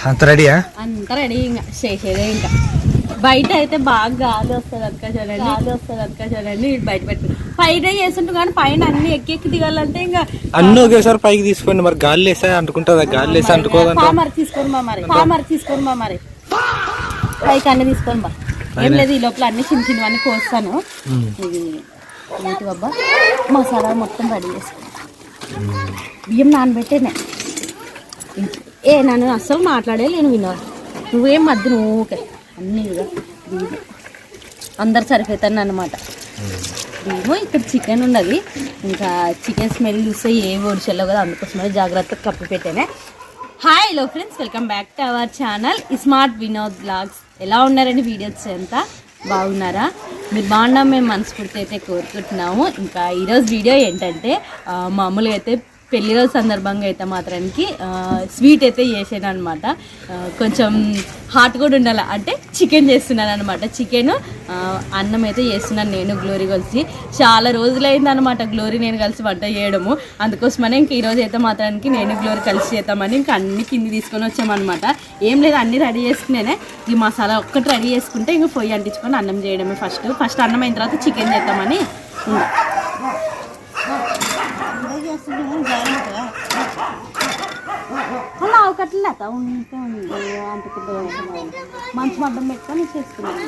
అంత రెడీయా? అంత రెడీ ఇంకా చేసేదే. ఇంకా బయట అయితే బాగా గాలి వస్తుంది అక్క చూడండి బయట పెట్టుకుని పైన చేస్తుంటాం కానీ పైన అన్ని ఎక్కి దిగాలంటే ఇంకా అన్ని ఒకేసారి పైకి తీసుకోండి. మరి గాలి వేసా అంటుకుంటుందా? గాలి వేసా అంటుకోదంట. పామర్ తీసుకోండి మరి పైకి అన్ని తీసుకోండి బా. ఏం లేదు, ఈ లోపల అన్ని చిన్న చిన్నవన్నీ కోస్తాను. ఇది ఏంటి బాబా, మసాలా మొత్తం రెడీ చేసుకోండి. బియ్యం నానబెట్టేనే. నన్ను అస్సలు మాట్లాడే నేను వినవా, నువ్వేం మధ్య నువ్వుకే అన్నీ కూడా బియ్యం అందరు సరిపోతాను అన్నమాట. బియ్యము ఇక్కడ చికెన్ ఉన్నది. ఇంకా చికెన్ స్మెల్ చూస్తే ఏ ఒడిచెల్లో కదా, అందుకోసమే జాగ్రత్తగా కప్పి పెట్టానే. Hi hello friends, welcome back to our channel smart Vinod blogs. ఎలా ఉన్నారండి? వీడియోస్ అంతా బాగున్నారా? మీరు బాగున్నాం మేము మనస్ఫూర్తి అయితే కోరుకుంటున్నాము. ఇంకా ఈరోజు వీడియో ఏంటంటే మామూలుగా అయితే పెళ్లి రోజు సందర్భంగా అయితే మాత్రానికి స్వీట్ అయితే చేసాను అనమాట. కొంచెం హాట్ కూడా ఉండాలి అంటే చికెన్ చేస్తున్నాను అనమాట. చికెన్ అన్నం అయితే చేస్తున్నాను నేను గ్లోరీ కలిసి. చాలా రోజులైంది అనమాట గ్లోరీ నేను కలిసి వంట చేయడము. అందుకోసమనే ఇంక ఈరోజు అయితే మాత్రానికి నేను గ్లోరీ కలిసి చేద్దామని ఇంకా అన్ని కింది తీసుకొని వచ్చామన్నమాట. ఏం లేదు, అన్నీ రెడీ చేసుకునేనే. ఈ మసాలా ఒక్కటి రెడీ చేసుకుంటే ఇంక పొయ్యి అంటించుకొని అన్నం చేయడమే. ఫస్ట్ అన్నం అయిన తర్వాత చికెన్ చేద్దామని. అలా ఒకట్లే ఉంటే అంటుకుంటే మంచి మడ్డం పెట్టుకొని చేసుకున్నాను.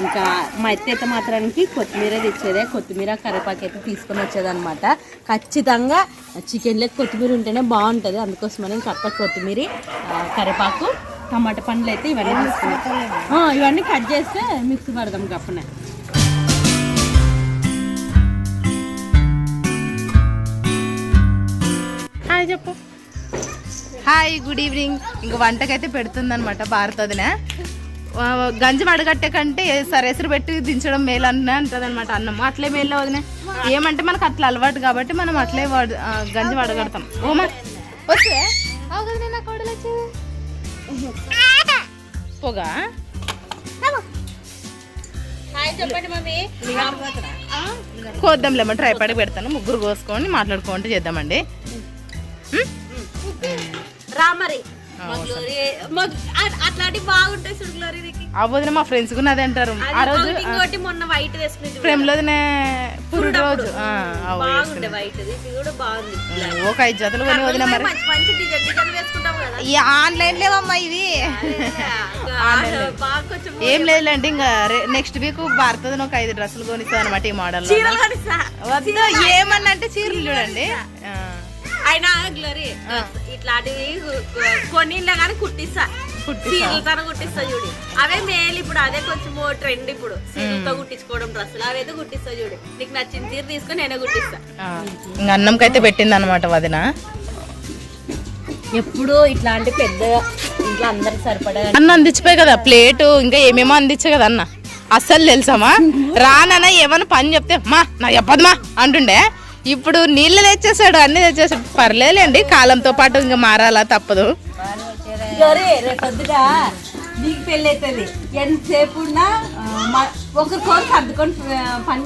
ఇంకా మా అత్త అయితే మాత్రానికి కొత్తిమీర తెచ్చేదే. కొత్తిమీర కరివేపాకు అయితే తీసుకొని వచ్చేదనమాట. ఖచ్చితంగా చికెన్లోకి కొత్తిమీర ఉంటేనే బాగుంటుంది. అందుకోసమని ఇంకా అత్త కొత్తిమీర కరివేపాకు టమాటా పండ్లు అయితే ఇవన్నీ తీసుకున్నాం. ఇవన్నీ కట్ చేస్తే మిక్సీ పడదాం గప్పనే. హాయ్ చెప్పు. Hi, good evening. ఇంక వంటకైతే పెడుతుందనమాట భారతదినే. గంజి వడగట్టే కంటే సరే ఎసురు పెట్టి దించడం మేలు అన్న అంటుంది అనమాట. అన్నం అట్లే మేలు వదినే. ఏమంటే మనకు అట్లా అలవాటు కాబట్టి మనం అట్లే గంజి వడగడతాం. ఓమా వచ్చే నా కోడలు వచ్చేది పొగ. కోద్దాంలేమో ట్రైపాడ్ పెడతాను. ముగ్గురు కోసుకొని మాట్లాడుకుంటూ చేద్దామండి. రామరి అట్లాంటి బాగుంటాయి చూడు గ్లోరీ. అవద్దు మా ఫ్రెండ్స్ కూడా అదే అంటారు. ఆ రోజు మొన్న వైట్ వేసుకుని ఫ్రేమ్ లోనే పురుడు రోజు ఒక 5 జతలు కొని వదిన. మరి ఆన్లైన్ లేవమ్మా ఇవి. ఏం లేదులేండి, ఇంకా నెక్స్ట్ వీక్ భారతది ఒక 5 డ్రెస్సులు కొనిస్తా అనమాట. ఈ మోడల్ వద్దు ఏమన్నా అంటే చీరలు చూడండి. అయినా గ్లోరీ ఇట్లాంటివి కొన్నిళ్ళ కానీ కుట్టిస్తా చూడు. అవే మేలు ఇప్పుడు. అదే కొంచెం ట్రెండ్ ఇప్పుడు సీరలతో కుట్టించుకోవడం డ్రెస్సులు. అవైతే కుట్టిస్తా చూడు. నీకు నచ్చిన చీర తీసుకొని నేనే కుట్టిస్తా. ఇంకా అన్నంకైతే పెట్టింది అనమాట వదిన. ఎప్పుడు ఇట్లాంటి పెద్ద ఇంట్లో అందరికి సరిపడా అన్న అందించిపోయి కదా ప్లేటు, ఇంకా ఏమేమో అందించే కదా అన్న. అస్సలు తెలుసామా, రానన్నా ఏమన్నా పని చెప్తే మా నా చెప్పదమ్మా అంటుండే. ఇప్పుడు నీళ్ళు తెచ్చేసాడు, అన్ని తెచ్చేసాడు. పర్లేదులేండి, కాలంతో పాటు ఇంకా మారాలా తప్పదు. రేపొద్దుగా నీకు పెళ్ళి అవుతుంది. ఎంతసేపు ఒకరికోసం సర్దుకొని పని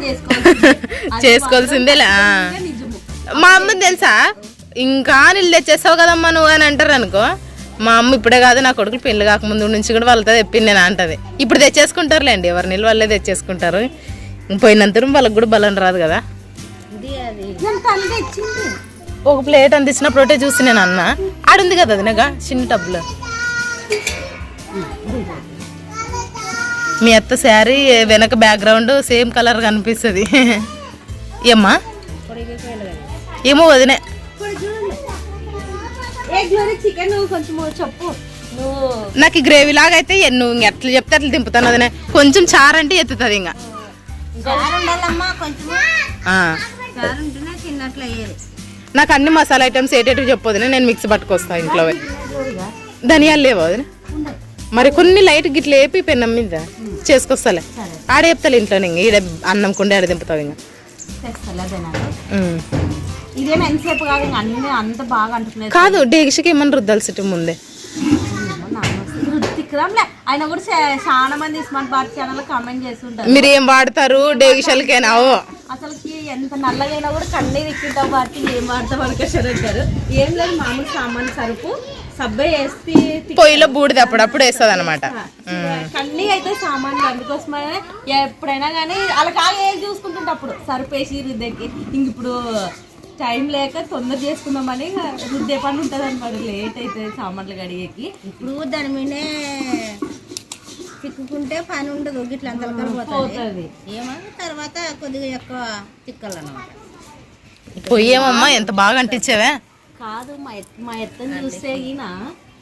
చేసుకోవాల్సిందేలే. మా అమ్మని తెలుసా, ఇంకా నీళ్ళు తెచ్చేస్తావు కదమ్మా నువ్వు అని అంటారు అనుకో. మా అమ్మ ఇప్పుడే కాదు, నా కొడుకులు పెళ్లి కాకముందు నుంచి కూడా వాళ్ళతో చెప్పింది నేను అంటది. ఇప్పుడు తెచ్చేసుకుంటారులేండి, ఎవరి నీళ్ళు వాళ్ళే తెచ్చేసుకుంటారు. పోయినంతరం వాళ్ళకి కూడా బలం రాదు కదా. ఒక ప్లేట్ అందించినప్పుడే చూసి నేను అన్న ఆడుంది కదా అది నాగా చిన్న టబ్లో. మీ అత్త శారీ వెనక బ్యాక్గ్రౌండ్ సేమ్ కలర్ కనిపిస్తుంది. ఏమ్మా ఏమో వదినే. నాకు గ్రేవీ లాగా అయితే నువ్వు ఎట్లా చెప్తే అట్లా దింపుతాను వదినే. కొంచెం చారు అంటే ఎత్తుతుంది. ఇంకా నాకు అన్ని మసాలా ఐటమ్స్ ఏటేటివి చెప్పొద్దు, నేను మిక్స్ పట్టుకొస్తా ఇంట్లో. ధనియాలు లేవా వదిన? మరి కొన్ని లైట్ గిట్ల వేపి పెన్నం మీద చేసుకొస్తాలే. ఆడ చెప్తాలే ఇంట్లో. ఇంకా ఈడ అన్నం కుండే ఆడ దింపుతావు. ఇంకా కాదు డేగిషకి ఏమన్నా రుద్దాల్సి ముందే. ఆయన కూడా చాలా మంది స్మార్ట్ భారత్ ఛానల్ కామెంట్ చేస్తుంటారు, మీరు ఏం వాడతారు డేగిషలకేనా? అసలు ఎంత నల్లగైనా కూడా కన్నీ తిక్కింటాం వాటి ఏం వాడతాం అనుకోసారు అంటారు. ఏం లేదు, మామూలు సామాన్ సరుపు సబ్బే వేసి పొయ్యిలో బూడిద అప్పుడప్పుడు వేస్తుంది అనమాట. కన్నీ అయితే సామాన్లు అందుకోసమే ఎప్పుడైనా కానీ అలా కాగా ఏం చూసుకుంటుంటే అప్పుడు సరుపు వేసి రుద్దేకి ఇంక ఇప్పుడు టైం లేక తొందర చేసుకుందామని రుద్దే పని ఉంటుంది అనమాట. లేట్ అవుతుంది సామాన్లు కడిగేకి. ఇప్పుడు దాని మీదే తిక్కుంటే పని ఉండదు, గిట్ల అంత పోతుంది. ఏమో తర్వాత కొద్దిగా ఎక్కువ తిక్కాలన్నమాట. పొయ్యి ఏమమ్మా ఎంత బాగా అంటించావే. కాదు మా ఎత్తని చూస్తే ఈయన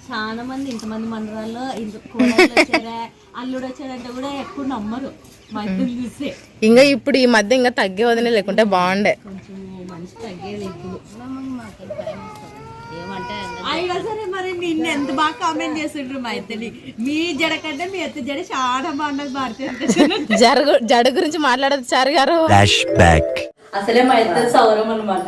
చాలా మంది ఇంతమంది మండలాల్లో ఇంత కోడళ్ళు వచ్చారా అల్లుడు వచ్చారంటే కూడా ఎప్పుడు నమ్మరు మా ఎత్తని చూస్తే. ఇంకా ఇప్పుడు ఈ మధ్య ఇంకా తగ్గే వదిలే లేకుంటే బాగుండే. కొంచెం మనిషి తగ్గేది ఇప్పుడు. ఏమంటే అయినా సరే మరి నిన్ను ఎంత బాగా కామెంట్ చేస్తుండ్రు మా ఎత్తని. మీ జడ కంటే మీ ఎత్త జడ చాలా బాగున్నది భారతీయ. జడ గురించి మాట్లాడదు చారు గారు. అసలే మా ఎత్త సౌరం అనమాట.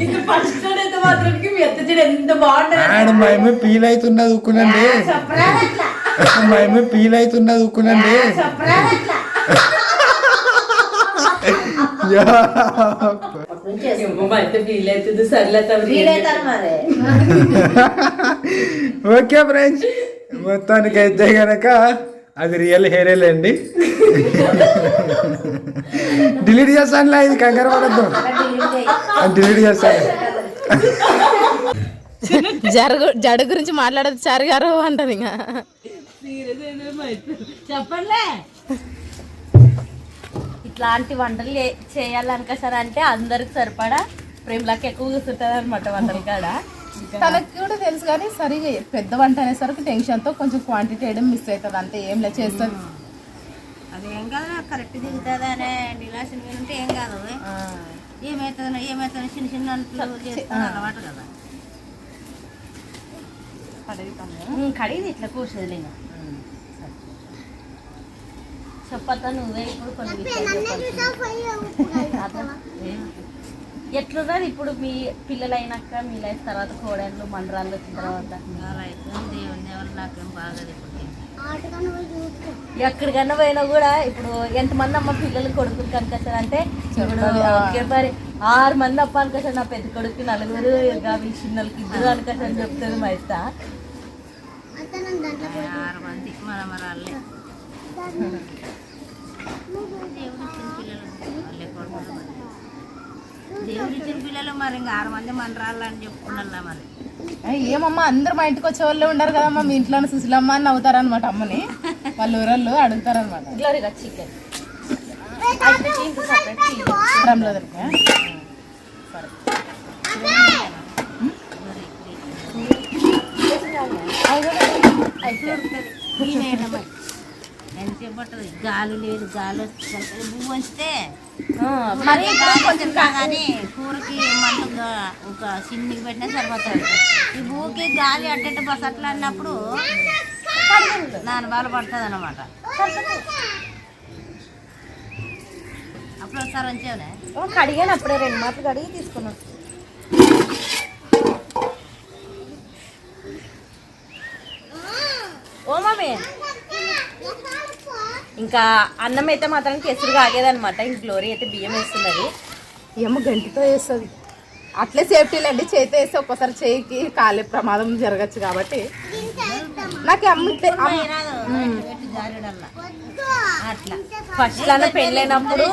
ఇది ఫస్ట్ అయితే మాత్రానికి మీ ఎత్త జడ ఎంత బాగుంటుంది. మేమే ఫీల్ అవుతున్నది ఊకునండి. మేమే ఫీల్ అవుతున్నది ఊకునండి. ఓకే ఫ్రెండ్స్, మొత్తానికి అయితే గనక అది రియల్ హెయిర్ అండి. డిలీట్ చేస్తానులే, ఇది కంగారు పడద్దు, డిలీట్ చేస్తాను. జడ గురించి మాట్లాడదు చారు గారు అంటది. ఇంకా చెప్పండి. ఇట్లాంటి వంటలు చేయాలనుకోసారి అంటే అందరికి సరిపడా ప్రేమలకు ఎక్కువ కూర్చుంటుంది అనమాట వంటల కాడ. తనకి కూడా తెలుసు కానీ సరిగా పెద్ద వంట అనేసరికి టెన్షన్తో కొంచెం క్వాంటిటీ వేయడం మిస్ అవుతుంది. అంతే ఏం లేదు చేస్తుంది. అది ఏం కాదు, కరెక్ట్ దిగుతుంది అనే డిలాషన్ మీద ఉంటే ఏం కాదు. ఏమవుతుంది చిన్న చిన్న అంట్లు చేస్తాను అలవాటు కదా. కడిగి ఇట్లా కూర్చోదు. చెప్పతా నువ్వే ఇప్పుడు కొన్ని ఎట్లున్నది ఇప్పుడు మీ పిల్లలు అయినాక మీ లైఫ్ తర్వాత కోడళ్ళు మండరాలు వచ్చిన తర్వాత నాకేం బాగదు. ఎక్కడికన్నా పోయినా కూడా ఇప్పుడు ఎంతమంది అమ్మ పిల్లలు కొడుకులు కనుకొచ్చారు అంటే మరి 6 మంది అప్ప అనుకొచ్చారు. నా పెద్ద కొడుకు 4 వీళ్ళు చిన్నలకి 2 అనుకొచ్చారని చెప్తుంది మా ఇస్తా. 6 మంది మనమరాళ్ళే. దేవుడు ఇచ్చిన పిల్లలు మరి ఇంకా 6 మంది మనరాళ్ళు అని చెప్పుకున్నా. మరి ఏమమ్మా అందరు మా ఇంటికి వచ్చే వాళ్ళే ఉండరు కదమ్మా, మీ ఇంట్లో సుశీలమ్మ అని అవుతారనమాట. అమ్మని వాళ్ళు ఊరళ్ళు అడుగుతారనమాట. చికెన్ ఎంతసేపు పట్టదు, గాలి లేదు, గాలి పువ్వు వంచితే మరి కొంచెం కానీ కూరకి మంటగా ఒక సిన్నికి పెట్టినా సరిపోతుంది. ఈ పువ్వుకి గాలి అట్టేట బస్ అట్లా అన్నప్పుడు దాని బాగా పడుతుంది అన్నమాట. అప్పుడు ఒకసారి వంచేవనే కడిగాను, అప్పుడే 2 మాటలు కడిగి తీసుకున్నాను. ఓ మమ్మీ ఇంకా అన్నం అయితే మాత్రం కేసురుగా ఆగేదనమాట. ఇంక గ్లోరీ అయితే బియ్యం వేస్తున్నది. ఏమో గంటితో వేస్తుంది. అట్లే సేఫ్టీలు అండి, చేతి వేస్తే ఒక్కోసారి చేయికి కాలే ప్రమాదం జరగచ్చు కాబట్టి నాకు అట్లా ఫస్ట్ లాగా పెళ్ళైనప్పుడు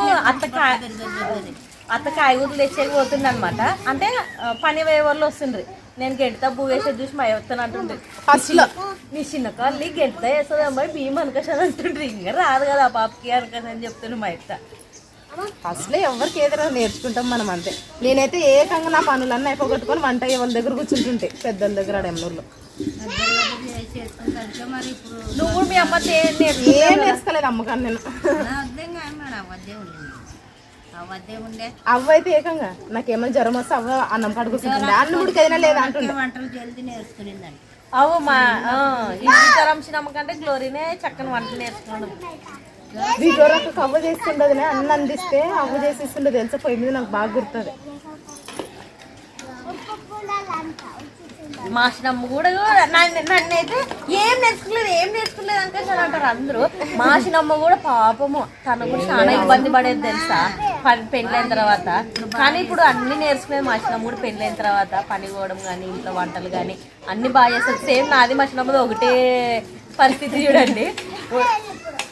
అత్త కాయగూరలు తెచ్చేకి పోతుంది అనమాట. అంటే పని వేయ వాళ్ళు వస్తుండ్రి. నేను గెంటతా బూ వేసేది చూసి మా వస్తాను అంటుండ్రి. ఫస్ట్లో నీ చిన్న కాళ్ళు గెంటతా వేస్తుంది అమ్మాయి బియ్యం అనుకోసాను అంటుండ్రి. ఇంకా రాదు కదా ఆ పాపకి అనుకోసని చెప్తాను మా అత్త. ఫస్ట్లో ఎవరికి ఏదైనా నేర్చుకుంటాం మనం అంతే. నేనైతే ఏకంగా నా పనులన్నీ అయిపోగొట్టుకొని వంట వాళ్ళ దగ్గర కూర్చుంటుంటే పెద్దల దగ్గర డెమ్నూరులో. నువ్వు మీ అమ్మ ఏం నేర్చుకోలేదు అమ్మకాన్ని నేను. అవ్వ అయితే ఏకంగా నాకేమైనా జ్వరం వస్తే అవ్వ అన్నం కాడ కూర్చుంటుండే. అన్నం కూడా ఏదైనా లేదా అంటుండే. వంటలు జల్దీ నేర్చుకునేదాన్ని. అవు మా కంటే గ్లోరీనే చక్కని వంటలు నేర్చుకున్నాను. వీగోరకు అవ్వ చేస్తుండదు, అన్నం అందిస్తే అవ్వ చేసిస్తుండే తెలుసా పొయ్యి మీద. నాకు బాగా గుర్తుంది. మా చిన్నమ్మ కూడా నన్ను అయితే ఏం నేర్చుకోలేదు అనుకో అని అంటారు అందరూ. మా చిన్నమ్మ కూడా పాపము తను కూడా చాలా ఇబ్బంది పడేది తెలుసా పెళ్ళైన తర్వాత. కానీ ఇప్పుడు అన్ని నేర్చుకునేది మా చిన్నమ్మ కూడా పెళ్ళైన తర్వాత. పని పోవడం కానీ ఇంట్లో వంటలు కానీ అన్ని బాగా చేస్తుంది. సేమ్ నాది మా చిన్నమ్మది ఒకటే పరిస్థితి చూడండి.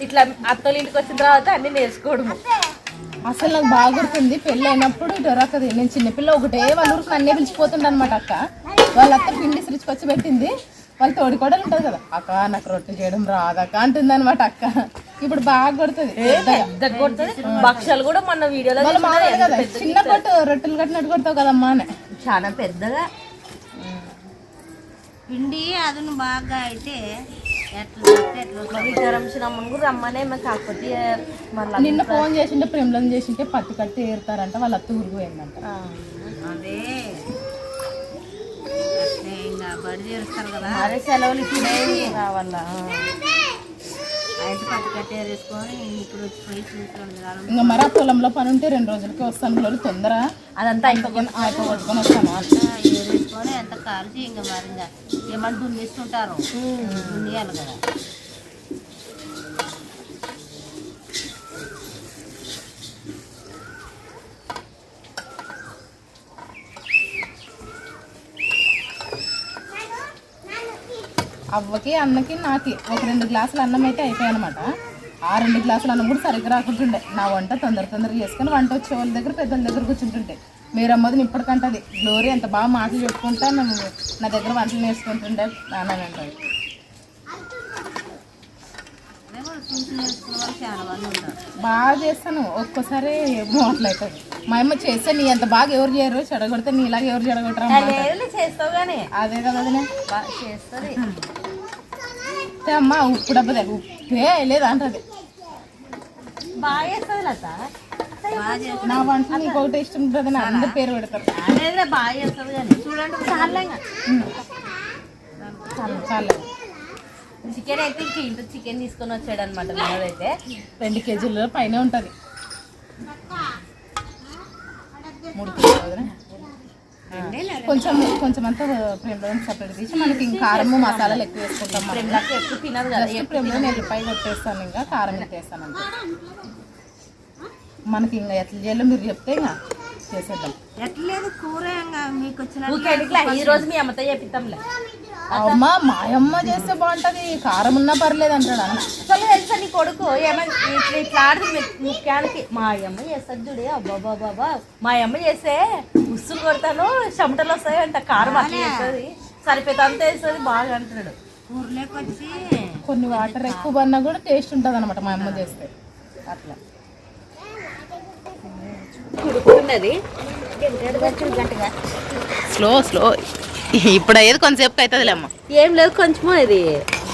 ఇట్లా అత్తోళ్ళ ఇంటికి వచ్చిన తర్వాత అన్ని నేర్చుకోవడము. అసలు నాకు బాగా గుర్తుంది పెళ్ళి అయినప్పుడు దొరకదు. నేను చిన్నపిల్ల ఒకటే వాళ్ళ ఊరికి నన్నే పిలిచిపోతుండే అనమాట. అక్క వాళ్ళ అత్త పిండి సిరిచుకొచ్చి పెట్టింది. వాళ్ళ తోడికోడలు ఉంటుంది కదా, అక్క నాకు రొట్టె చేయడం రాదక్క అంటుంది అనమాట అక్క. ఇప్పుడు బాగా కొడుతుంది, భక్షాలు కూడా మన వీడియోలో కదా చిన్న కొట్టు రొట్టెలు కట్టినట్టు కొడతావు కదమ్మా అని చాలా పెద్దగా పిండి అదును బాగా అయితే రమ్మనే కాకపోతే నిన్న ఫోన్ చేసింటే ప్రేమలను చేసింటే పత్తి కట్టి ఏరుతారంట. వాళ్ళ అత్త ఊరికి పోయిందంట. అదే ఇంకా బడి చేస్తారు కదా, అదే సెలవులు ఇప్పుడే రావాలా అయితే పత్తి కట్టి ఏరేసుకొని ఇప్పుడు పోయి చూసుకోండి. ఇంకా మరి ఆ పొలంలో పని ఉంటే 2 రోజులకి వస్తాను. తొందర అదంతా అయిపోగొట్టుకొని వస్తాను. ఏరేసుకొని ఎంత కాల్చి ఇంకా మరి ఏమన్నా దున్నిస్తుంటారు, దున్నియాలి కదా. అవ్వకి అన్నకి నాకి ఒక 2 గ్లాసులు అన్నం అయితే అయిపోయాయి అనమాట. ఆ 2 గ్లాసులు అన్నం కూడా సరిగ్గా రాకుంటుండే. నా వంట తొందరగా చేసుకొని వంట వచ్చే వాళ్ళ దగ్గర పెద్దల దగ్గర కూర్చుంటుంటే మీరు అమ్మదిని ఇప్పటికంటది గ్లోరీ ఎంత బాగా మాటలు చెప్పుకుంటా మేము నా దగ్గర వంటలు నేర్చుకుంటుండే అని అంటారు. బాగా చేస్తాను, ఒక్కోసారి ఏమో అట్లయితుంది. మా అమ్మ చేస్తే నీ ఎంత బాగా ఎవరు చేయరు, చెడగొడితే నీలాగా ఎవరు చెడగొట్టరా చేస్తావు కానీ అదే కదా చేస్తుంది. అమ్మ ఉప్పు డబ్బా ఉప్పే లేదు అంటది. బాగా చేస్తుంది లత. నా వంట నీకు ఒకటి ఇష్టం ఉంటుంది అని అందరి పేరు పెడతారు. అదే బాగా చేస్తుంది కానీ చూడండి చాలా చికెన్ అయితే ఇంట్లో చికెన్ తీసుకొని వచ్చాడు అనమాట. అయితే 2 కేజీల పైన ఉంటుంది. 3 కేజీలు కొంచెం అంతా ప్రేమలో సపరేట్ తీసి మనకి ఇంకా కారము మసాలాలు ఎక్కువ వేసుకుంటాం. ఎక్కువ తినదు కదా, ప్రేమలో నేను ఎల్లిపాయ కొట్టేస్తాను, ఇంకా కారం ఎత్తేస్తాను అంతే. మనకి ఇంకా ఎట్లా చేయాలో మీరు చెప్తే ఇంకా చేసేద్దాం. ఎట్లేదు కూర మీకు వచ్చిన ఈ రోజు మీ అమ్మతో చెప్పిస్తాంలే. అమ్మ మా అమ్మ చేస్తే బాగుంటది, కారం ఉన్నా పర్లేదు అంటాడు అన్న. అసలు తెలుసా నీ కొడుకు ఏమన్నా ఇట్లా ఆడుతుంది ముఖ్యానికి. మా అమ్మ చేస్తుంది చూడే, అబ్బాబా బాబా మా అమ్మ చేస్తే ఉస్సులు కొడతాను చెమటలు వస్తాయి అంట. కారం అట్లా చేస్తుంది, సరిపోతే అంత వేస్తుంది బాగా అంటున్నాడు. ఊర్లోకి వచ్చి కొన్ని వాటర్ ఎక్కువ పడినా కూడా టేస్ట్ ఉంటుంది అనమాట మా అమ్మ చేస్తే. అట్లా స్లో ఇప్పుడు అయ్యేది కొంచెంసేపు అవుతుంది అమ్మ. ఏం లేదు కొంచెం ఇది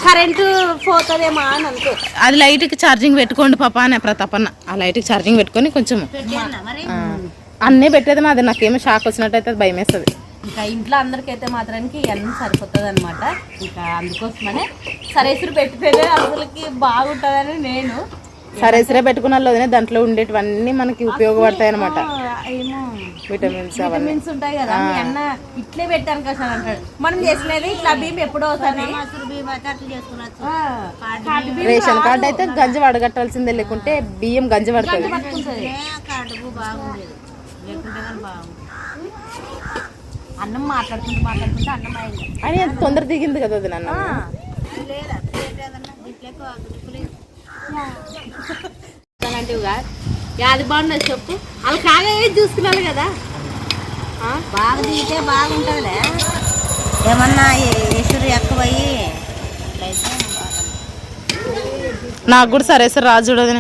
కరెంటు పోతుందేమో అని అనుకో. అది లైట్కి ఛార్జింగ్ పెట్టుకోండి పాప అని ప్రతాపన్న. ఆ లైట్కి ఛార్జింగ్ పెట్టుకొని కొంచెం అన్నీ పెట్టేది అది నాకేమో షాక్ వచ్చినట్టు అయితే భయం వేస్తుంది. ఇంకా ఇంట్లో అందరికైతే మాత్రానికి ఇవన్నీ సరిపోతుంది అనమాట. ఇంకా అందుకోసమనే సరేసురు పెట్టిపోతే అసలుకి బాగుంటుందని నేను సరే పెట్టుకున్న వదిలే దాంట్లో ఉండేటివన్నీ మనకి ఉపయోగపడతాయి అనమాట. విటమిన్స్ ఉంటాయి కదా. మీ అన్న ఇట్లే పెట్టాను కదా అంటాడు. మనం చేసినది ఇట్లా బియ్యం ఎప్పుడో ఒకసారి రేషన్ కార్డు అయితే గంజి వడగట్టాల్సిందే, లేకుంటే బియ్యం గంజి పడుతుంది. అన్నం మాట్లాడుకుంటూ అన్నం అయింది అని అది తొందర దిగింది కదా అది నన్ను. అది బాగున్నది చెప్పు. వాళ్ళు కాగా చూసుకున్నారు కదా, బాగా దిగితే బాగుంటుందిలే. ఏమన్నా ఎసురు ఎక్కువయ్యి నాకు కూడా సరే రాజు చూడదు.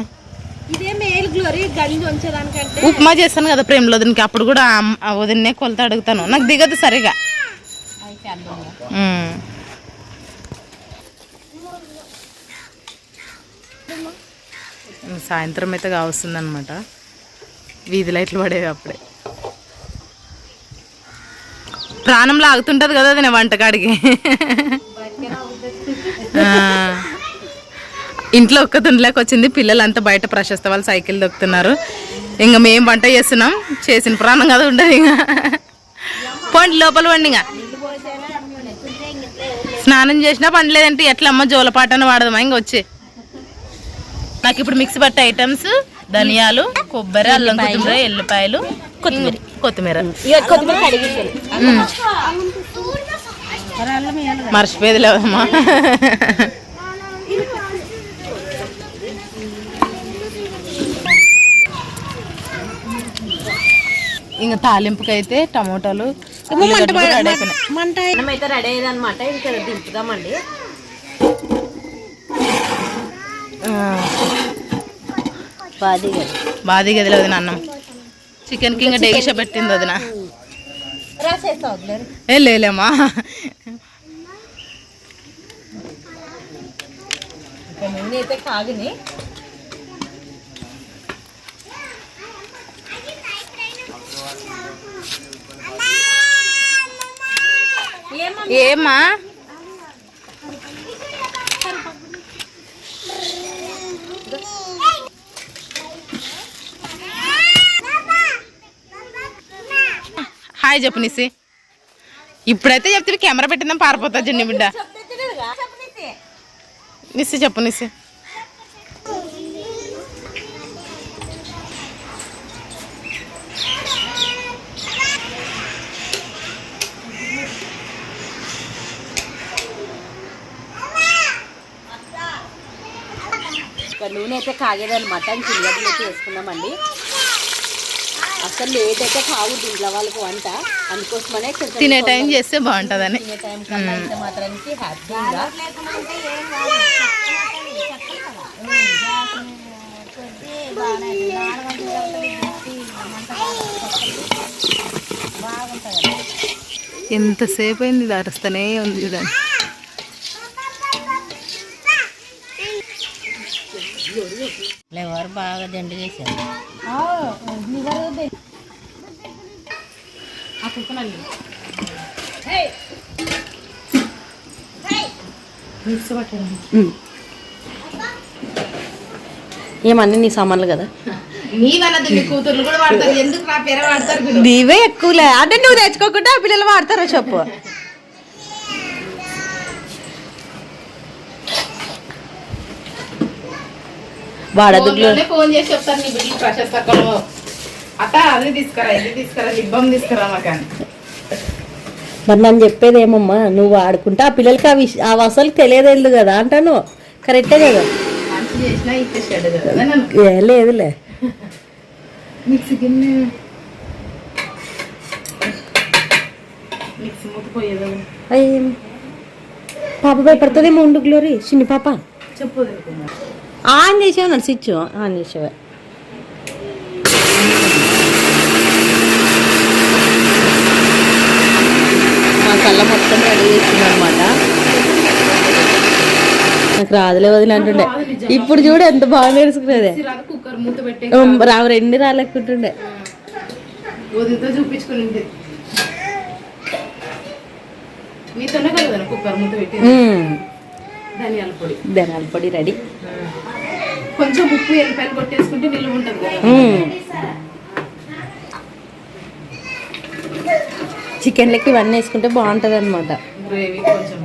ఇదే మేలు గ్లోరీ గంజి ఉంచేదానికంటే. ఉప్మా చేస్తాను కదా ప్రేమలో వదినకి, అప్పుడు కూడా వదిన్నే కొలత అడుగుతాను, నాకు దిగదు సరిగా. సాయంత్రం అయితే కావస్తుంది అనమాట. వీధి లైట్లు పడేవి అప్పుడే. ప్రాణం లాగుతుంటది కదా అది వంటకాడికి. ఇంట్లో ఒక్క తుండలేక వచ్చింది. పిల్లలంతా బయట ప్రశస్త వాళ్ళు సైకిల్ దొక్కుతున్నారు. ఇంకా మేము వంట చేస్తున్నాం, చేసిన ప్రాణం కదా ఉండదు. ఇంకా పండి లోపల పండి. ఇంకా స్నానం చేసినా పండలేదంటే ఎట్లా అమ్మ జోలపాటను వాడదామా? ఇంక వచ్చి నాకు ఇప్పుడు మిక్సీ పట్టే ఐటమ్స్ ధనియాలు, కొబ్బరి, అల్లం, కొత్తిమీర, ఎల్లిపాయలు, కొత్తిమీర మర్చిపోయేది లేదమ్మా. ఇంకా తాలింపుకి అయితే టమోటాలు మంట అయితే రెడీ అయ్యేది అనమాట. ఇంకా దింపుదామండి. బాది గదిలో వదిన అన్నం చికెన్ కి ఇంకా డేగిష పెట్టింది వదిన. లేలేమ్మా అయితే కాగిని ఏమ్మా హాయ్ చెప్పు నిసి. ఇప్పుడైతే చెప్తే కెమెరా పెట్టిందాం పారిపోతా జన్ని బిడ్డ. నిసి చెప్పు నిసి. నూనె అయితే కాగేదనమాట. ఇంక ఉల్లిగడ్డలు అయితే వేసుకున్నామండి. అసలు లేట్ అయితే కావు ఇంట్లో వాళ్ళకి వంట, అందుకోసమనే తినే టైం చేస్తే బాగుంటుందని. తినే టైం కన్నా అయితే మాత్రానికి హ్యాపీగా ఎంతసేపు అయింది ఇది అరుస్తూనే ఉంది చూడండి. ఎవరు బాగా దండి చేశారు. ఏమన్నీ నీ సామాన్లు కదా, నీవే ఎక్కువలే అంటే నువ్వు తెచ్చుకోకుండా ఆ పిల్లలు వాడతారో చెప్పు. ఫోన్ చేసి చెప్తాను నీ బిడ్డలు ప్రశస్తకం అట్ట అది తీసుకురా ఇది తీసుకురా లిబ్బం తీసుకురా మాకని. మరి నన్ను చెప్పేది ఏమమ్మా, నువ్వు వాడుకుంటే ఆ పిల్లలకి ఆ అసలు తెలియదు కదా అంటాను. కరెక్టే కదా, మంచి చేసినా ఇచ్చేసాడు కదా. ఏ లేదులే మిక్సీ గిన్నె మిక్సీ మూతపోయేది. పాప భయపడుతుందేమో ఉండు గ్లోరీ, చిన్ని పాప. చెప్పు ఆన్ చేసావు నన్ను స్విచ్ ఆన్ చేసావా. మసాలా మొత్తం రెడీ చేస్తుంది అనమాట. నాకు రాదులే వదిలే అంటుండే. ఇప్పుడు చూడు ఎంత బాగా నేర్చుకునేదే. కుక్కర్ మూత పెట్టి రెండు రాలేకుంటుండే. వదిలితో చూపించుకుని మీతోనే కదా కుక్కర్ మూత పెట్టి. ధనియాల పొడి రెడీ. కొంచెం ఉప్పు ఎల్లిపాయలు కొట్టేసుకుంటే నిల్వ ఉంటుంది కదా. చికెన్ లెక్క ఇవన్నీ వేసుకుంటే బాగుంటుంది అనమాట. గ్రేవీ కొంచెం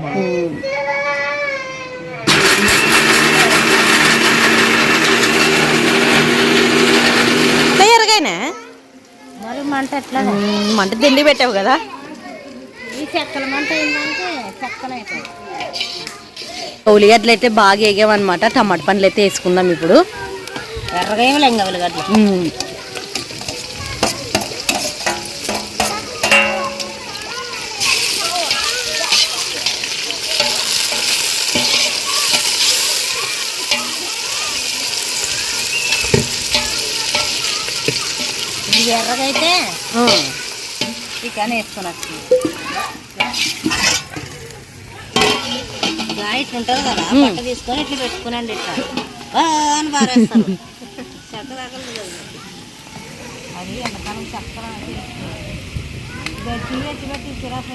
ఎరగానే మరి మంట ఎట్లా మంట తిండి పెట్టావు కదా. ఈ చెక్కల మంట ఏంటంటే చెక్కలు అవుతాయి. ఉల్లిగడ్డలు అయితే బాగా వేగామన్నమాట. టమాటా పండ్లు అయితే వేసుకుందాం ఇప్పుడు. ఎర్రగా ఏమి లేంగా ఉల్లిగడ్డలు. ఇది ఎర్రగా అయితే చికెన్ వేసుకున్నట్టు ఇట్లా ఉంటుంది కదా, పట్ట తీసుకొని ఇట్లా పెట్టుకునండి. ఇట్లా అని బారేస్తారు. చెక్క తగలదు కదా అది ఎంతకాలం చక్కర పెట్టి చిరాకు.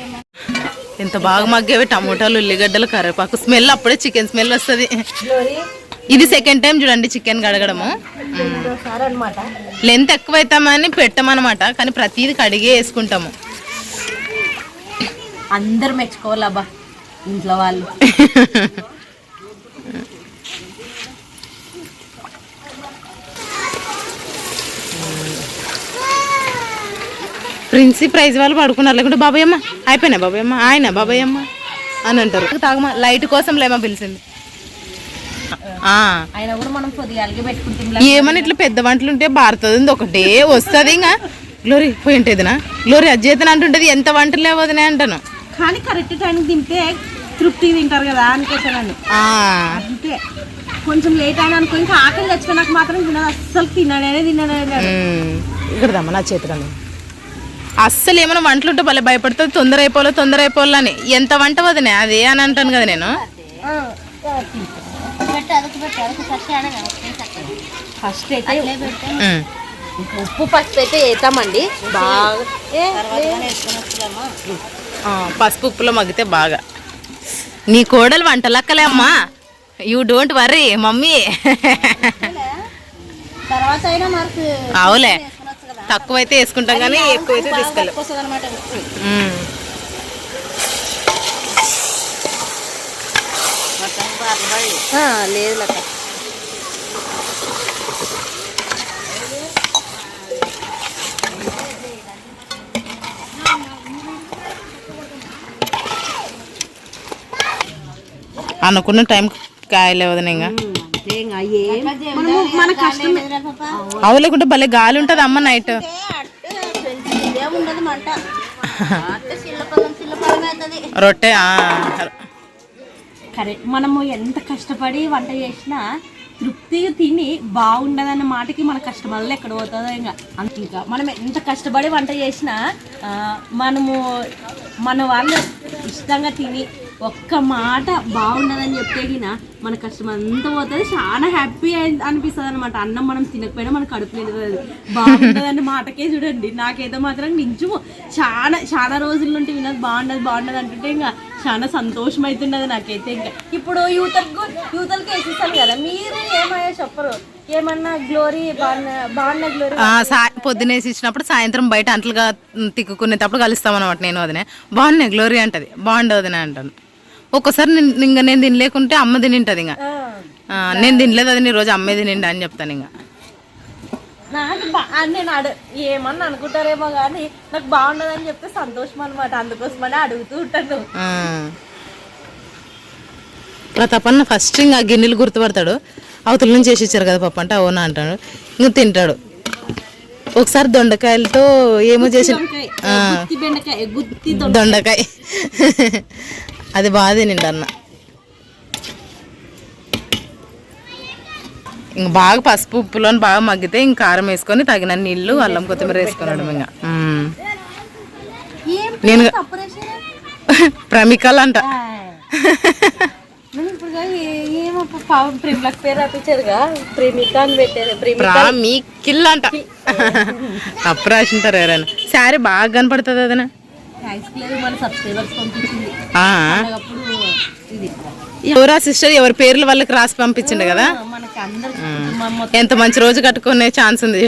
ఎంత బాగా మగ్గేవి టమోటాలు, ఉల్లిగడ్డలు, కరివేపాకు. స్మెల్ అప్పుడే చికెన్ స్మెల్ వస్తుంది. ఇది సెకండ్ టైం చూడండి చికెన్ కడగడము. లెంత్ ఎక్కువ అవుతామని పెట్టమన్నమాట, కానీ ప్రతిదీ కడిగే వేసుకుంటాము. అందరు మెచ్చుకోవాలబ్బా ఇంట్లో వాళ్ళు. ప్రిన్సీ ప్రైజ్ వాళ్ళు పడుకున్నారు, లేకుంటే బాబాయమ్మ అయిపోయినా బాబాయమ్మ ఆయన బాబాయమ్మ అని అంటారు. తాగమా లైట్ కోసం లేమో పిలిచింది. ఆయన కూడా మనం కొద్దిగా అలిగి పెట్టుకుంటాం. ఏమని ఇట్లా పెద్ద వంటలు ఉంటే భారతది ఒకటే వస్తుంది. ఇంకా గ్లోరీ పోయి ఉంటేదినా గ్లోరీ అజ్జేతన అంటుంటది ఎంత వంటలు లేవదనే అంటాను. కానీ కరెక్ట్ టైంకి తింటే తృప్తి తింటారు కదా అనుకోసాను. అంతే కొంచెం లేట్ అయినా అనుకో ఇంకా ఆకలి తెచ్చుకున్నాక మాత్రం తినదు, అస్సలు తినడే. ఇక్కడ దమ్మా నా చేతిలో అస్సలు ఏమైనా వంటలు ఉంటే భలే భయపడుతుంది. తొందర అయిపోవాలని ఎంత వంట వదినే అదే అని అంటాను కదా నేను. ఫస్ట్ అయితే ఉప్పు పసుపు అయితే వేస్తామండి బాగా. పసుపు ఉప్పులో మగ్గితే బాగా. నీ కోడలు వంటలక్కలే అమ్మా, యూ డోంట్ వర్రీ మమ్మీ. అవులే తక్కువైతే వేసుకుంటాం కానీ ఎక్కువైతే తీసుకెళ్ళాం. లేదు లెక్క అనుకున్న టైం కాయలేవదని ఇంకా మన కష్టం. అవు లేకుంటే భలే గాలి ఉంటుంది అమ్మ నైట్. రొట్టె కరెక్ట్. మనము ఎంత కష్టపడి వంట చేసినా తృప్తిగా తిని బాగుండదన్న మాటకి మన కష్టం వల్ల ఎక్కడ పోతుందో ఇంకా మనం ఎంత కష్టపడి వంట చేసినా మనము మన వాళ్ళు ఇష్టంగా తిని ఒక్క మాట బాగుండదని చెప్తేగిన మన కష్టం అంతా పోతుంది. చాలా హ్యాపీ అనిపిస్తుంది అనమాట. అన్నం మనం తినకపోయినా మన కడుపు నిండుతుంది. బాగుండదన్న మాటకే చూడండి నాకైతే మాత్రం నించుము చాలా రోజుల నుండి వినదు బాగుండదు అంటుంటే ఇంకా చాలా సంతోషం అవుతున్నది నాకైతే. ఇంకా ఇప్పుడు యూతలకి వేసిస్తాను కదా, మీరు ఏమయ్యా చెప్పరు ఏమన్నా గ్లోరీ బాగున్నా గ్లోరీ పొద్దునేసి ఇచ్చినప్పుడు సాయంత్రం బయట అంట్లుగా తిక్కుకునేటప్పుడు కలుస్తాం అనమాట. నేను వదినే బాగున్నాయి గ్లోరీ అంటది, బాగుండదు వదినే అంటాను. ఒక్కోసారి ఇంకా నేను తినలేకుంటే అమ్మ తినింటది. ఇంకా నేను తినలేదు అది నీ రోజు అమ్మే తినిండి అని చెప్తాను. ఇంకా నాకు నేను ఏమన్నా అనుకుంటారేమో కానీ నాకు బాగుండదని చెప్తే సంతోషం అనమాట. అందుకోసమని అడుగుతూ ఉంటాను. తప్పన్న ఫస్ట్ ఇంకా గిన్నెలు గుర్తుపడతాడు. అవతల నుంచి చేసి ఇచ్చారు కదా పప్పు అంటే అవునా అంటాడు. ఇంకా తింటాడు. ఒకసారి దొండకాయలతో ఏమో చేసి దొండకాయ అది బాగా తినిండు అన్న. ఇంక బాగా పసుపు ఉప్పులో బాగా మగ్గితే ఇంక కారం వేసుకొని తగిన నీళ్ళు అల్లం కొత్తిమీర వేసుకున్నాడు. ఇంకా నేను ప్రమికలు అంట. ప్రేమికిల్ అంట తప్పు రాసింటారు ఎవరైనా. శారీ బాగా కనపడుతుంది అదనా. ఎవరా సిస్టర్ ఎవరి పేర్లు వాళ్ళకి రాసి పంపించిండు కదా. ఎంత మంచి రోజు కట్టుకునే ఛాన్స్ ఉంది.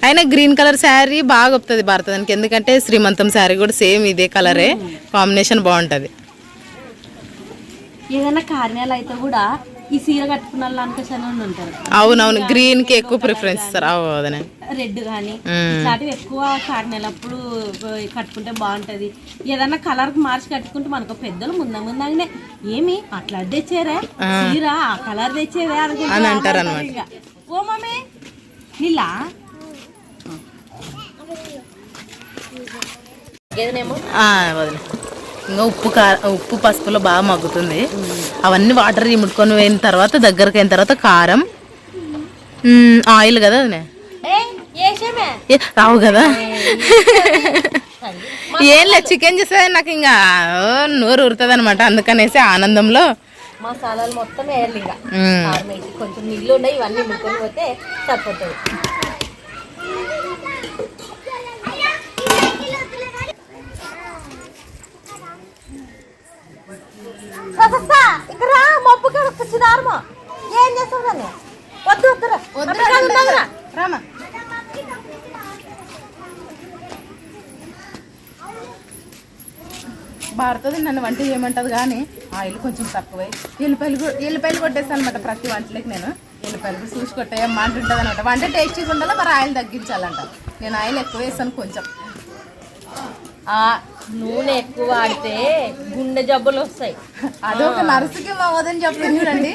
అయినా గ్రీన్ కలర్ శారీ బాగా వస్తుంది భారతానికి. ఎందుకంటే శ్రీమంతం శారీ కూడా సేమ్ ఇదే కలరే, కాంబినేషన్ బాగుంటది. ఏదైనా కార్యాలు అయితే కూడా ఈ సీర కట్టుకున్న వాళ్ళు అనుకోసానే ఉంటారు. అవునవును గ్రీన్ కి ఎక్కువ ప్రిఫరెన్స్ ఇస్తారు. అవునే రెడ్ కానీ ఇట్లాంటివి ఎక్కువ కార్యాలప్పుడు కట్టుకుంటే బాగుంటది. ఏదైనా కలర్ మార్చి కట్టుకుంటే మనకు పెద్దలు ముందంగానే ఏమి అట్లా తెచ్చారా సీర ఆ కలర్ తెచ్చేదే అని అంటారు అన్నమాట. ఓ మమ్మీ నీలా వదిలే. ఇంకా ఉప్పు పసుపులో బాగా మగ్గుతుంది. అవన్నీ వాటర్ ఇముడుకొని పోయిన తర్వాత దగ్గరకు అయిన తర్వాత కారం ఆయిల్ కదా అది రావు కదా. ఏం లేదు చికెన్ చేస్తే నాకు ఇంకా నోరు ఉరుతుంది అనమాట. అందుకనేసి ఆనందంలో మసాలాలు మొత్తం వేయాలి. ఇంకా కొంచెం నీళ్ళు ఉన్నాయి ఇవన్నీ ముట్టుకొని పోతే సరిపోతుంది. ఇక్కడ మబ్బు చిదారమా ఏం చేస్తావు దాన్ని వద్దు రామా. భారతది నన్ను వంట చేయమంటది కానీ ఆయిల్ కొంచెం తక్కువై ఎల్లిపాయలు కొట్టేస్తాను అనమాట ప్రతి వంటలకి. నేను ఎల్లిపాయలు చూసి కొట్టేయమ్మా అంటుంటుంది అనమాట. వంట టేస్టీగా ఉండాలి, మరి ఆయిల్ తగ్గించాలంట. నేను ఆయిల్ ఎక్కువ వేస్తాను కొంచెం. నూనె ఎక్కువ వాడితే గుండె జబ్బులు వస్తాయి. అదొక నర్సుకి మా వదని చెప్తుంది చూడండి.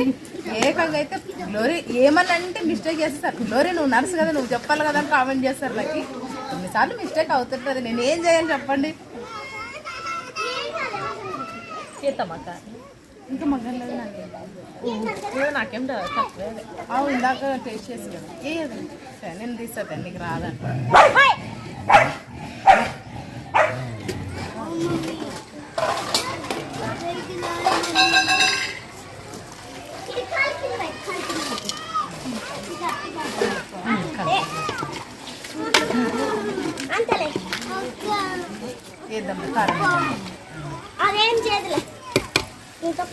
ఏకంగా అయితే గ్లోరీ ఏమన్నా అంటే మిస్టేక్ చేస్తారు. గ్లోరీ నువ్వు నర్సు కదా, నువ్వు చెప్పాలి కదా అని కామెంట్ చేస్తారు. నాకు కొన్నిసార్లు మిస్టేక్ అవుతుంటుంది. నేను ఏం చేయాలి చెప్పండి. చేస్తామక్క ఇంకా మగ్గలేదు నాకేం తక్కువే. ఇందాక టేస్ట్ చేసి కదా ఏది సరే నేను తీస్తాను, నీకు రాదంట. అదేం చేయదులే ఇంకా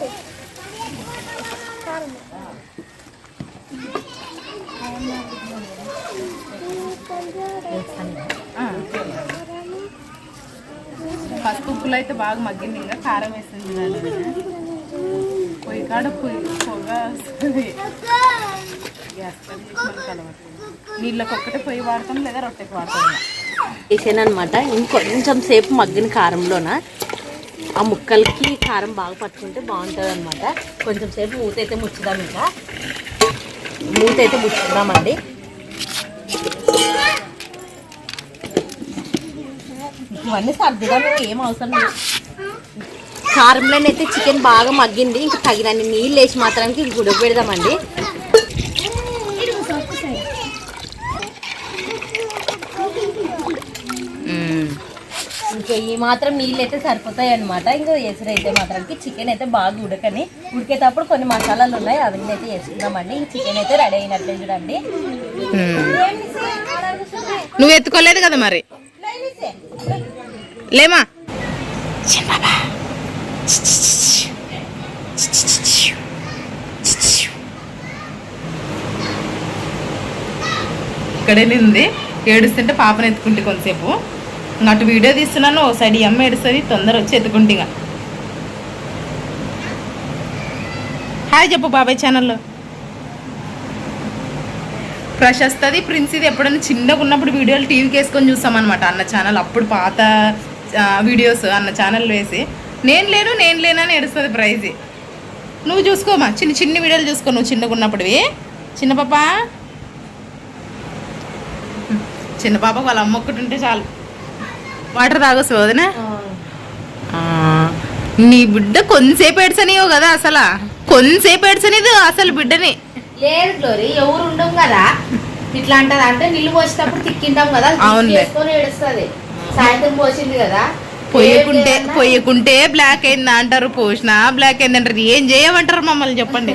పసుపు ఉప్పులు అయితే బాగా మగ్గింది. ఇంకా కారం వేస్తుంది చూడండి. పొయ్యి కాడ పొగ వస్తుంది. గ్యాస్ కలవట్లేదు. నీళ్ళకి ఒక్కటే పొయ్యి వాడతాం లేదా రొట్టెకి వాడతాం. వేసాను అనమాట. ఇంకొంచెం సేపు మగ్గిన కారంలోన ఆ ముక్కలకి కారం బాగా పట్టుకుంటే బాగుంటుంది అనమాట. కొంచెం సేపు మూత అయితే ముచ్చుదాం. ఇంకా మూత అయితే ముచ్చుదామండి. ఇవన్నీ సర్దుదాం, ఏం అవసరం లేదు. కారంలోనైతే చికెన్ బాగా మగ్గింది. ఇంకా తగినన్ని నీళ్ళు వేసి మాత్రానికి ఉడక పెడదామండి. ఇంకా ఈ మాత్రం నీళ్ళు అయితే సరిపోతాయి అనమాట. ఇంకా ఎసురు అయితే మాత్రానికి చికెన్ అయితే బాగా ఉడకని ఉడికేటప్పుడు కొన్ని మసాలాలు ఉన్నాయి, అవన్నీ అయితే వేసుకుందామండి. ఇంక చికెన్ అయితే రెడీ అయినట్లే చూడండి. నువ్వు ఎత్తుకోలేదు కదా మరి లేమా. ఇక్కడే ఉంది ఏడుస్తుంటే పాపను ఎత్తుకుంటే కొంతసేపు. అటు వీడియో తీస్తున్నాను, ఓ సైడ్ అమ్మ ఏడుస్తుంది, తొందర వచ్చి ఎత్తుకుంటే. హాయ్ చెప్పు బాబాయ్ ఛానల్లో. ప్రశస్తది ప్రిన్సిది ఎప్పుడైనా చిన్నగా ఉన్నప్పుడు వీడియోలు టీవీకి వేసుకొని చూస్తామన్నమాట. అన్న ఛానల్ అప్పుడు పాత వీడియోస్ అన్న ఛానల్ వేసి నేను లేను అని ఏడుస్తుంది ప్రైజ్. నువ్వు చూసుకోమా, చిన్న వీడియోలు చూసుకో నువ్వు చిన్నగా ఉన్నప్పుడువి. చిన్న పాపకు వాళ్ళ అమ్మ ఒక్కటి ఉంటే చాలు. వాటర్ తాగొచ్చు వదినా. నీ బిడ్డ కొంతసేపు ఏడ్చనియో కదా, అసలు కొంతసేపు ఏడ్చనిది అసలు బిడ్డని. లేదు గ్లోరీ, ఎవరు ఉండం కదా ఇట్లా అంటది. అంటే నీళ్ళు పోసేటప్పుడు తిక్కింటాం కదా, ఏడుస్తుంది. సాయంత్రం పోసింది కదా, పొయ్యకుంటే బ్లాక్ అయిందా అంటారు, పోసినా బ్లాక్ అయింది అంటారు. ఏం చేయమంటారు మమ్మల్ని చెప్పండి.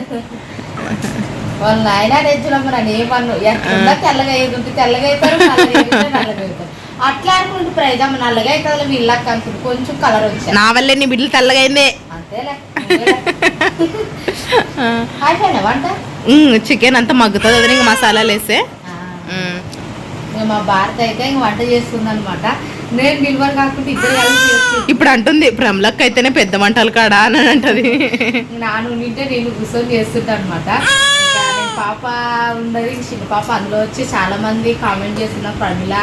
వాళ్ళు ఆయన తెచ్చున్నాం నన్ను ఏమన్ను. ఎట్లా తెల్లగా అయ్యేది తెల్లగా అవుతారు, నల్లగా అవుతారు. అట్లా అనుకుంటూ ప్రైజమ్మ నల్లగా అవుతుంది వీళ్ళకి అనుకుంటు కొంచెం కలర్ వచ్చాయి. నా వల్లే నీ బిడ్డలు తెల్లగా అయిందే. అంతేలే. వంట చికెన్ అంతా మగ్గుతుంది అది ఇంకా మసాలాలు వేస్తే. మా భారత అయితే ఇంక వంట చేస్తుంది అనమాట. నేను డెలివరీ కాకుండా ఇద్దరు ఇప్పుడు అంటుంది ప్రమలక్క అయితేనే పెద్ద వంటలు కాడా అని అంటది. నాను ఉంటే నేను కూర్చొని చేస్తుంటా అనమాట. పాప ఉన్నది చిన్న పాప, అందులో వచ్చి చాలా మంది కామెంట్ చేస్తున్నారు, ప్రమిళ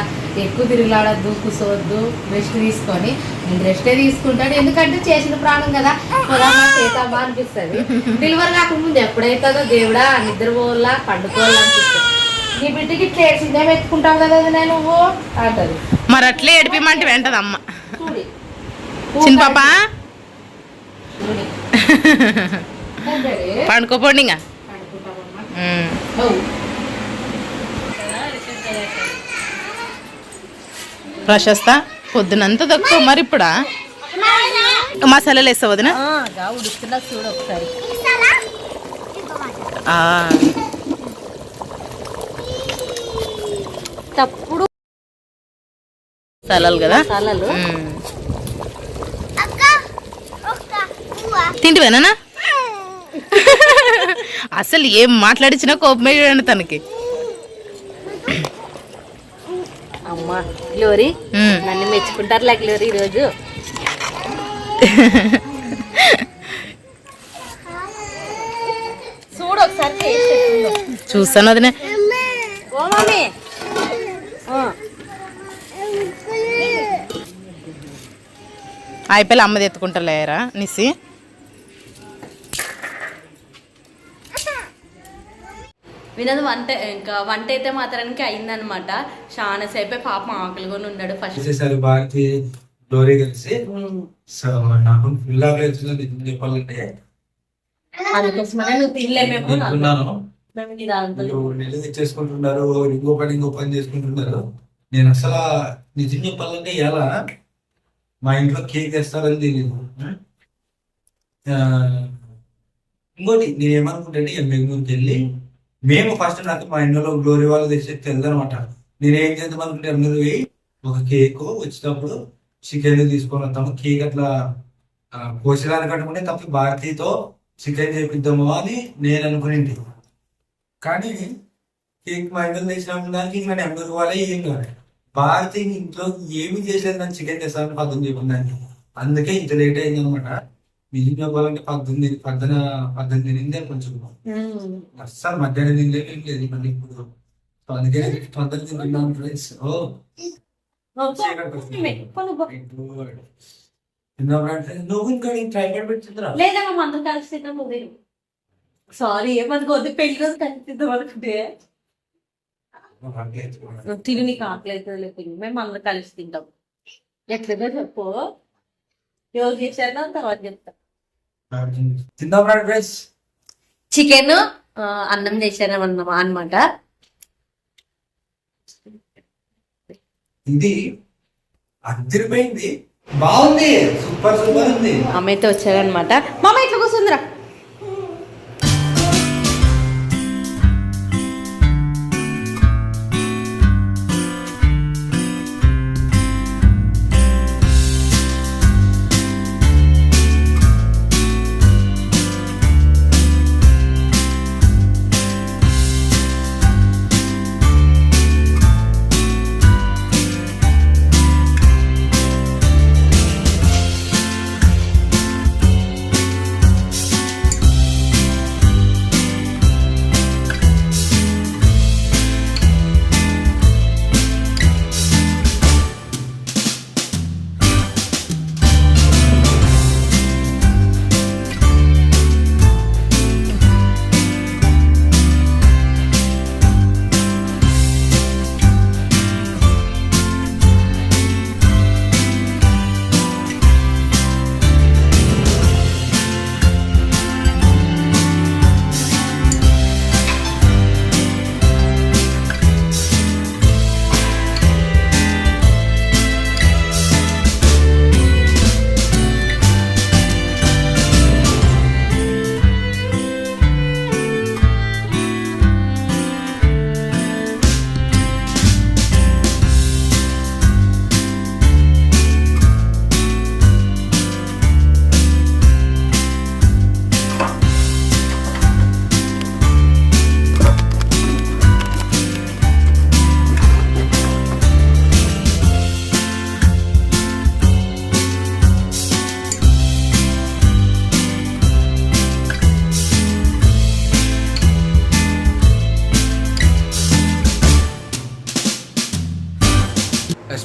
ఎక్కువ తిరుగులాడద్దు, కూర్చోవద్దు, రెస్ట్ తీసుకొని. నేను రెస్టే తీసుకుంటాను, ఎందుకంటే చేసిన ప్రాణం కదా, పొలామా చేతామా అనిపిస్తుంది. డెలివరీ కాకముందు ఎప్పుడైతుందో దేవుడా నిద్రపోవాలా పండుకోవాలా అనిపిస్తుంది. నీ బిడ్డకి ఇట్లా ఏడ్చిందే ఎత్తుకుంటావు కదా నేను నువ్వు అంటది. మరి అట్లే ఏడిపిమంటే వెంటది అమ్మ. చిన్న పాప పండుకోపోండి ఇంకా. ప్రశస్త పొద్దునంతా తక్కువ మరి ఇప్పుడా మసాలాలు వేస్తావు వదినా? ఉడుకుతున్నా చూడు ఒకసారి. తప్పుడు మసాలాలు కదా, మసాలాలు తింటివేనా? అసలు ఏం మాట్లాడించినా కోపమే చూడండి తనకి. అమ్మా గ్లోరీ నన్ను మెచ్చుకుంటారులే గ్లోరీ ఈరోజు. చూడు ఒకసారి టేస్ట్ ఎట్లుందో. చూస్తాను వదినే. ఓ మమ్మీ అయిపోయి అమ్మది ఎత్తుకుంటలేరా నిసి. వినదు వంట అయితే మాత్రానికి అయిందనమాట. చాలా సేపే పాపం ఆకలిగా ఉన్నాడు ఫస్ట్. చేసేసారు భారతి డోరీ కలిసి. సో నాకు ఫుల్ ఆకలి అవుతుంది చెప్పాలంటే. అందుకోసమనే నువ్వు తినలేమేమో తింటున్నాను. దాంతో నెల తెచ్చేసుకుంటున్నారు, ఇంకో పని చేసుకుంటున్నారు. నేను అసలు నిజం చెప్పాలంటే ఎలా మా ఇంట్లో కేక్ తెస్తారని తెలియదు. ఇంకోటి నేను ఏమనుకుంటే ముందుకు వెళ్ళి మేము ఫస్ట్ నాకు మా ఇంట్లో గ్లోరీ వాళ్ళు తెచ్చి తెలుసు అనమాట. నేను ఏం చేద్దాం అనుకుంటే అందరూ పోయి ఒక కేక్ వచ్చేటప్పుడు చికెన్ తీసుకొని వస్తాము. కేక్ అట్లా కోసేదానికి అనుకుంటే తప్ప భారతీతో చికెన్ చేపిద్దాము అని నేను అనుకునేది. కానీ కేక్ మా ఇంట్లో తెచ్చినప్పుడు దానికి ఇంకా అందరూ వాళ్ళే ఏం కాదు. భారతీ ఇంట్లో ఏమి చేసేది నాకు చికెన్ తెస్తానని పద్దెనిమిది చెప్పిందాన్ని. అందుకే ఇంత లేట్ అయింది అనమాట. నిజం చెప్పాలంటే 18 తినిందే కొంచెం. అస్సలు మధ్యాహ్నం తినలేదు మళ్ళీ ఇప్పుడు. సో అందుకే తొందరగా తింటున్నాను ఫ్రెండ్స్. నువ్వు ఇంకా ట్రైపాడ్ పెట్టిందిరా? లేదమ్మా మందరం కలిసి తింటాం. ఉదయం సారీ ఏమనుకో, పెళ్లి రోజు కలిసి తిందాం అనుకుంటే తిని నీకు ఆకలి అవుతుంది లేకపోతే మేము అందరం కలిసి తింటాం. ఎట్లదో చెప్పు, ఎవరు చేశారో తర్వాత చెప్తా. తిందాం ఫ్రెండ్స్. చికెన్ అన్నం చేశాను అన్నమాట. ఇది అదిరిపోయింది, బాగుంది, సూపర్ ఉంది. అమ్మ అయితే వచ్చారనమాట. మా అమ్మ ఇట్లా కూర్చుందిరా.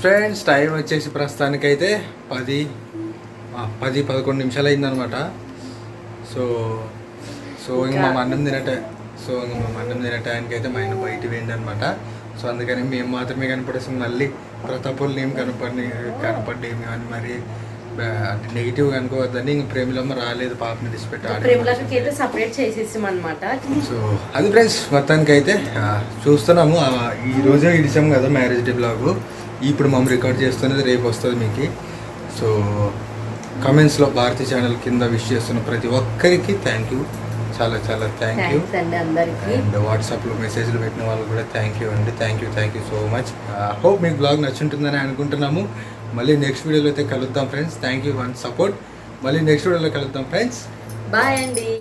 ఫ్రెండ్స్ టైం వచ్చేసి ప్రస్తుతానికైతే 10-11 నిమిషాలు అయిందనమాట. సో ఇంక మా అన్నం తినటానికి అయితే మా ఆయన బయట వేయండి అనమాట. సో అందుకని మేము మాత్రమే కనపడేసాం. మళ్ళీ ప్రతాపుల్ని ఏం కనపడ్డేమి అని మరి అంటే నెగిటివ్ అనుకోవద్దని ఇంక ప్రేమిలమ్మ రాలేదు, పాపని డిస్పెట్ సపరేట్ చేసేసాం అనమాట. సో అది ఫ్రెండ్స్ మొత్తానికి అయితే చూస్తున్నాము. ఈ రోజే ఇడిచాము కదా మ్యారేజ్ డే బ్లాగ్. ఇప్పుడు మనం రికార్డ్ చేస్తున్నది రేపు వస్తుంది మీకు. సో కామెంట్స్లో భారతీ ఛానల్ కింద విష్ చేస్తున్న ప్రతి ఒక్కరికి థ్యాంక్ యూ, చాలా చాలా థ్యాంక్ యూ. అండ్ వాట్సాప్లో మెసేజ్లు పెట్టిన వాళ్ళు కూడా థ్యాంక్ యూ అండి. Thank you so much. Hope మీకు బ్లాగ్ నచ్చుంటుందని అనుకుంటున్నాము. మళ్ళీ నెక్స్ట్ వీడియోలో అయితే కలుద్దాం friends. Thank you for support. మళ్ళీ నెక్స్ట్ వీడియోలో కలుద్దాం ఫ్రెండ్స్. బాయ్ అండి.